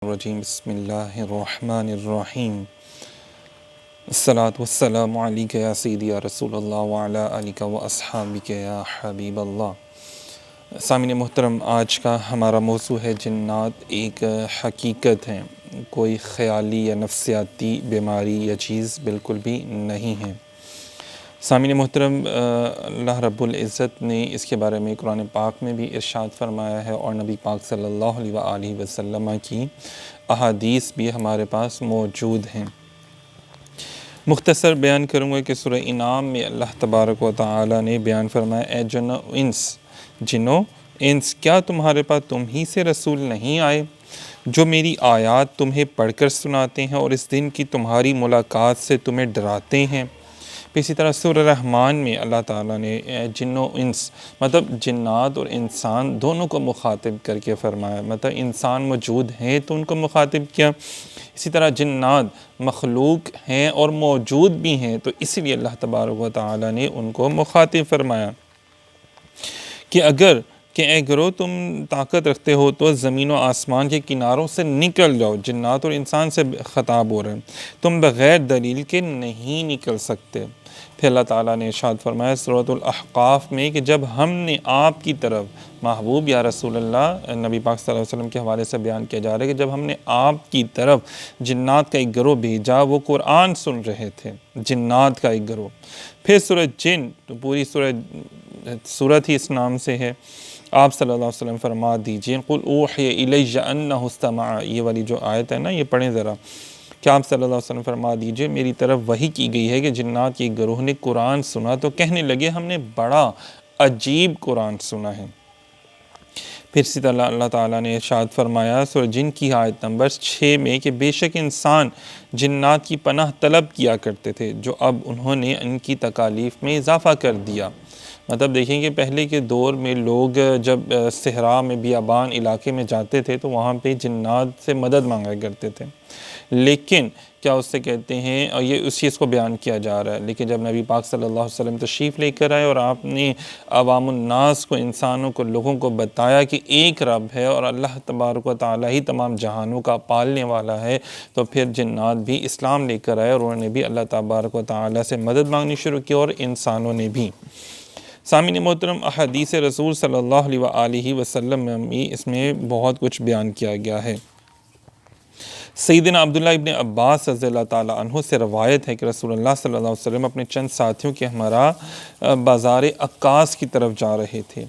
الرجیم بسم اللہ الرحمن الرحیم الصلاۃ والسلام علیک یا سیدی یا رسول اللہ وعلی آلک و اصحابک یا حبیب اللہ۔ سامعین محترم، آج کا ہمارا موضوع ہے جنات ایک حقیقت ہے، کوئی خیالی یا نفسیاتی بیماری یا چیز بالکل بھی نہیں ہے۔ سامعین محترم، اللہ رب العزت نے اس کے بارے میں قرآن پاک میں بھی ارشاد فرمایا ہے، اور نبی پاک صلی اللہ علیہ وآلہ وسلم کی احادیث بھی ہمارے پاس موجود ہیں۔ مختصر بیان کروں گا کہ سورہ انعام میں اللہ تبارک و تعالی نے بیان فرمایا، اے جنو انس کیا تمہارے پاس تم ہی سے رسول نہیں آئے جو میری آیات تمہیں پڑھ کر سناتے ہیں اور اس دن کی تمہاری ملاقات سے تمہیں ڈراتے ہیں۔ پھر اسی طرح سورہ رحمان میں اللہ تعالیٰ نے جن و انس مطلب جنات اور انسان دونوں کو مخاطب کر کے فرمایا، مطلب انسان موجود ہیں تو ان کو مخاطب کیا، اسی طرح جنات مخلوق ہیں اور موجود بھی ہیں تو اس لیے اللہ تبارک و تعالیٰ نے ان کو مخاطب فرمایا کہ اے گروہ تم طاقت رکھتے ہو تو زمین و آسمان کے کناروں سے نکل جاؤ۔ جنات اور انسان سے خطاب ہو رہے ہیں، تم بغیر دلیل کے نہیں نکل سکتے۔ پھر اللہ تعالیٰ نے ارشاد فرمایا سورۃ الاحقاف میں کہ جب ہم نے آپ کی طرف محبوب یا رسول اللہ نبی پاک صلی اللہ علیہ وسلم کے حوالے سے بیان کیا جا رہا ہے کہ جب ہم نے آپ کی طرف جنات کا ایک گروہ بھیجا، وہ قرآن سن رہے تھے، جنات کا ایک گروہ۔ پھر سورہ جن، تو پوری سورت ہی اس نام سے ہے، آپ صلی اللہ علیہ وسلم فرما دیجئے قل اوحی الی انہ استمع، یہ والی جو آیت ہے نا، یہ پڑھیں ذرا، کہ آپ صلی اللہ علیہ وسلم فرما دیجئے میری طرف وحی کی گئی ہے کہ جنات کی گروہ نے قرآن سنا تو کہنے لگے ہم نے بڑا عجیب قرآن سنا ہے۔ پھر اسی طرح اللہ تعالیٰ نے ارشاد فرمایا سورہ جن کی آیت نمبر 6 میں کہ بے شک انسان جنات کی پناہ طلب کیا کرتے تھے جو اب انہوں نے ان کی تکالیف میں اضافہ کر دیا۔ مطلب دیکھیں کہ پہلے کے دور میں لوگ جب صحرا میں بیابان علاقے میں جاتے تھے تو وہاں پہ جنات سے مدد مانگا کرتے تھے، لیکن کیا اس سے کہتے ہیں، اور یہ اس چیز کو بیان کیا جا رہا ہے، لیکن جب نبی پاک صلی اللہ علیہ وسلم تشریف لے کر آئے اور آپ نے عوام الناس کو، انسانوں کو، لوگوں کو بتایا کہ ایک رب ہے اور اللہ تبارک و تعالی ہی تمام جہانوں کا پالنے والا ہے، تو پھر جنات بھی اسلام لے کر آئے اور انہوں نے بھی اللہ تبارک و تعالی سے مدد مانگنی شروع کی، اور انسانوں نے بھی۔ سامعین محترم، احادیث رسول صلی اللہ علیہ وآلہ وسلم میں اس میں بہت کچھ بیان کیا گیا ہے۔ سیدنا عبداللہ ابن عباس رضی اللہ تعالیٰ عنہ سے روایت ہے کہ رسول اللہ صلی اللہ علیہ وسلم اپنے چند ساتھیوں کے ہمراہ بازار عکاظ کی طرف جا رہے تھے۔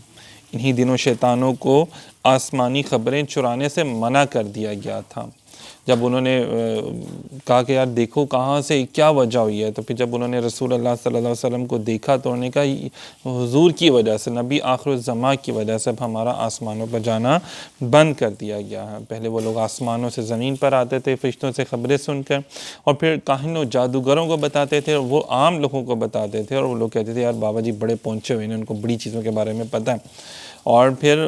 انہی دنوں شیطانوں کو آسمانی خبریں چرانے سے منع کر دیا گیا تھا۔ جب انہوں نے کہا کہ یار دیکھو کہاں سے کیا وجہ ہوئی ہے، تو پھر جب انہوں نے رسول اللہ صلی اللہ علیہ وسلم کو دیکھا تو انہوں نے کہا حضور کی وجہ سے، نبی آخر الزماں کی وجہ سے اب ہمارا آسمانوں پر جانا بند کر دیا گیا ہے۔ پہلے وہ لوگ آسمانوں سے زمین پر آتے تھے فرشتوں سے خبریں سن کر، اور پھر کاہنوں جادوگروں کو بتاتے تھے، اور وہ عام لوگوں کو بتاتے تھے، اور وہ لوگ کہتے تھے یار بابا جی بڑے پہنچے ہوئے ہیں، ان کو بڑی چیزوں کے بارے میں پتہ ہے، اور پھر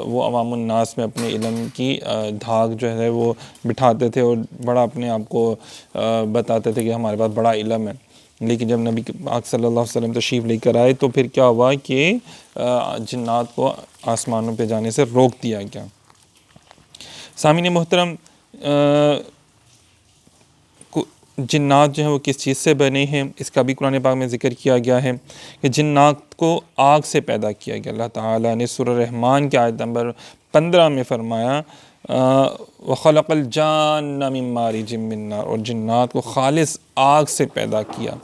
وہ عوام الناس میں اپنے علم کی دھاگ جو ہے وہ بٹھاتے تھے اور بڑا اپنے آپ کو بتاتے تھے کہ ہمارے پاس بڑا علم ہے۔ لیکن جب نبی پاک صلی اللہ علیہ وسلم تشریف لے کر آئے تو پھر کیا ہوا کہ جنات کو آسمانوں پہ جانے سے روک دیا گیا۔ سامعین محترم، جنات جو ہیں وہ کس چیز سے بنے ہیں، اس کا بھی قرآن پاک میں ذکر کیا گیا ہے کہ جنات کو آگ سے پیدا کیا گیا۔ اللہ تعالیٰ نے سورہ رحمان کی آیت نمبر 15 میں فرمایا وَخَلَقَ الْجَانَّ مِن مَّارِجٍ مِّن نَّارٍ، اور جنات کو خالص آگ سے پیدا کیا،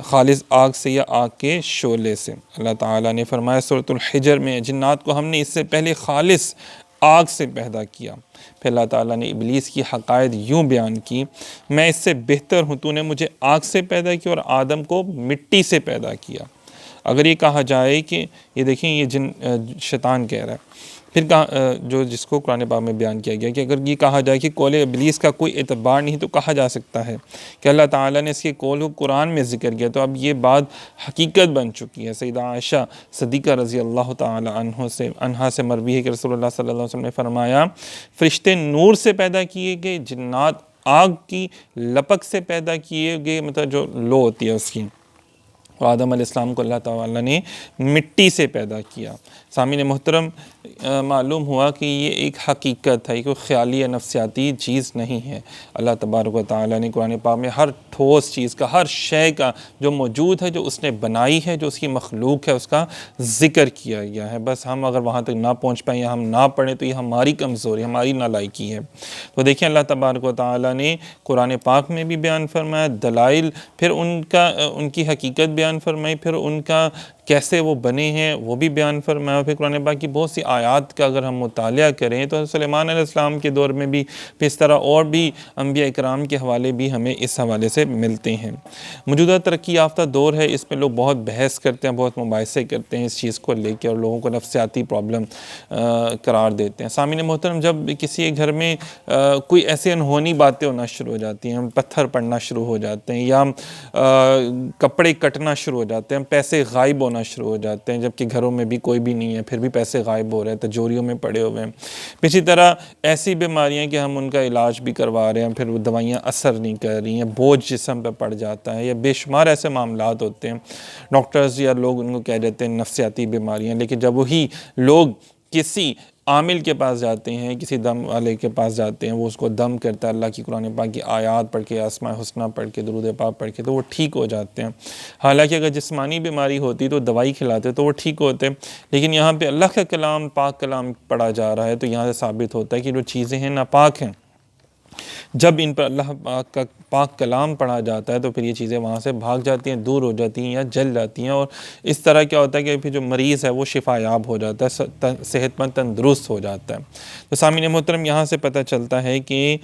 خالص آگ سے یا آگ کے شعلے سے۔ اللہ تعالیٰ نے فرمایا سورۃ الحجر میں جنات کو ہم نے اس سے پہلے خالص آگ سے پیدا کیا۔ پھر اللہ تعالیٰ نے ابلیس کی حقائد یوں بیان کی، میں اس سے بہتر ہوں، تو نے مجھے آگ سے پیدا کیا اور آدم کو مٹی سے پیدا کیا۔ اگر یہ کہا جائے کہ یہ دیکھیں یہ شیطان کہہ رہا ہے، پھر جو جس کو قرآن پاک میں بیان کیا گیا کہ اگر یہ کہا جائے کہ قول ابلیس کا کوئی اعتبار نہیں تو کہا جا سکتا ہے کہ اللہ تعالیٰ نے اس کے قول کو قرآن میں ذکر کیا، تو اب یہ بات حقیقت بن چکی ہے۔ سیدہ عائشہ صدیقہ رضی اللہ تعالی عنہا سے مروی ہے کہ رسول اللہ صلی اللہ علیہ وسلم نے فرمایا فرشتے نور سے پیدا کیے گئے، جنات آگ کی لپک سے پیدا کیے گئے، مطلب جو لو ہوتی ہے اس کی، اور آدم علیہ السلام کو اللہ تعالیٰ نے مٹی سے پیدا کیا۔ سامعین محترم، معلوم ہوا کہ یہ ایک حقیقت ہے، کوئی خیالی یا نفسیاتی چیز نہیں ہے۔ اللہ تبارک و تعالیٰ نے قرآن پاک میں ہر ٹھوس چیز کا، ہر شے کا جو موجود ہے، جو اس نے بنائی ہے، جو اس کی مخلوق ہے، اس کا ذکر کیا گیا ہے۔ بس ہم اگر وہاں تک نہ پہنچ پائیں یا ہم نہ پڑھیں تو یہ ہماری کمزوری، ہماری نالائکی ہے۔ تو دیکھیں اللہ تبارک و تعالیٰ نے قرآن پاک میں بھی بیان فرمایا دلائل، پھر ان کی حقیقت بیان فرمائی، پھر ان کا کیسے وہ بنے ہیں وہ بھی بیان فرمایا۔ پھر قرآن پاک کی بہت سی آیات کا اگر ہم مطالعہ کریں تو سلیمان علیہ السلام کے دور میں بھی اس طرح اور بھی انبیاء اکرام کے حوالے بھی ہمیں اس حوالے سے ملتے ہیں۔ موجودہ ترقی یافتہ دور ہے، اس میں لوگ بہت بحث کرتے ہیں، بہت مباحثے کرتے ہیں اس چیز کو لے کے، اور لوگوں کو نفسیاتی پرابلم قرار دیتے ہیں۔ سامعین محترم، جب کسی گھر میں کوئی ایسی انہونی باتیں ہونا شروع ہو جاتی ہیں، پتھر پڑنا شروع ہو جاتے ہیں، یا کپڑے کٹنا شروع ہو جاتے ہیں، پیسے غائب ہونا شروع ہو جاتے ہیں، جبکہ گھروں میں بھی کوئی بھی نہیں ہے پھر بھی پیسے غائب ہو رہے ہیں، تجوریوں میں پڑے ہوئے ہیں، اسی طرح ایسی بیماریاں کہ ہم ان کا علاج بھی کروا رہے ہیں، پھر وہ دوائیاں اثر نہیں کر رہی ہیں، بوجھ جسم پہ پڑ جاتا ہے، یا بے شمار ایسے معاملات ہوتے ہیں، ڈاکٹرز یا لوگ ان کو کہہ دیتے ہیں نفسیاتی بیماریاں، لیکن جب وہی لوگ کسی عامل کے پاس جاتے ہیں، کسی دم والے کے پاس جاتے ہیں، وہ اس کو دم کرتا ہے، اللہ کی قرآن پاک کی آیات پڑھ کے، اسماء حسنہ پڑھ کے، درود پاک پڑھ کے، تو وہ ٹھیک ہو جاتے ہیں۔ حالانکہ اگر جسمانی بیماری ہوتی تو دوائی کھلاتے تو وہ ٹھیک ہوتے، لیکن یہاں پہ اللہ کا کلام، پاک کلام پڑھا جا رہا ہے، تو یہاں سے ثابت ہوتا ہے کہ جو چیزیں ہیں ناپاک ہیں، جب ان پر اللہ پاک کا پاک کلام پڑھا جاتا ہے تو پھر یہ چیزیں وہاں سے بھاگ جاتی ہیں، دور ہو جاتی ہیں یا جل جاتی ہیں، اور اس طرح کیا ہوتا ہے کہ پھر جو مریض ہے وہ شفا یاب ہو جاتا ہے، صحت مند تندرست ہو جاتا ہے۔ تو سامعین محترم، یہاں سے پتہ چلتا ہے کہ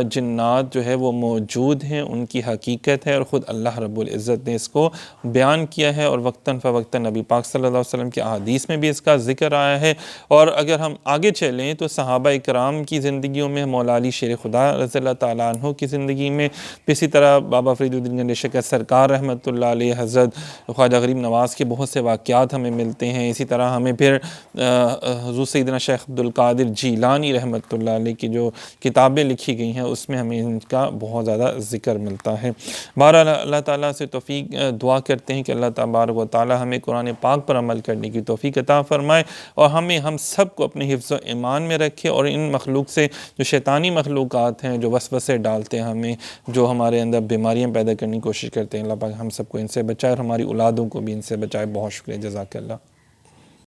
جنات جو ہے وہ موجود ہیں، ان کی حقیقت ہے، اور خود اللہ رب العزت نے اس کو بیان کیا ہے، اور وقتاً فوقتاً نبی پاک صلی اللہ علیہ وسلم کی احادیث میں بھی اس کا ذکر آیا ہے۔ اور اگر ہم آگے چلیں تو صحابہ اکرام کی زندگیوں میں، مولا علی شیر خدا رضی اللہ تعالیٰ عنہ کی زندگی میں، اسی طرح بابا فرید الدین گنج شکر سرکار رحمۃ اللہ علیہ، حضرت خواجہ غریب نواز کے بہت سے واقعات ہمیں ملتے ہیں۔ اسی طرح ہمیں پھر حضور سیدنا شیخ عبدالقادر جیلانی رحمۃ اللہ علیہ کی جو کتابیں لکھی گئی ہیں اس میں ہمیں ان کا بہت زیادہ ذکر ملتا ہے۔ بہرحال اللہ تعالیٰ سے توفیق دعا کرتے ہیں کہ اللہ تبارک و تعالیٰ ہمیں قرآن پاک پر عمل کرنے کی توفیق عطا فرمائے، اور ہم سب کو اپنے حفظ و ایمان میں رکھے، اور ان مخلوق سے جو شیطانی مخلوقات ہیں، جو وسوسے ڈالتے ہیں ہمیں، جو ہمارے اندر بیماریاں پیدا کرنے کی کوشش کرتے ہیں، اللہ پاک ہم سب کو ان سے بچائے، اور ہماری اولادوں کو بھی ان سے بچائے۔ بہت شکریہ، جزاک اللہ۔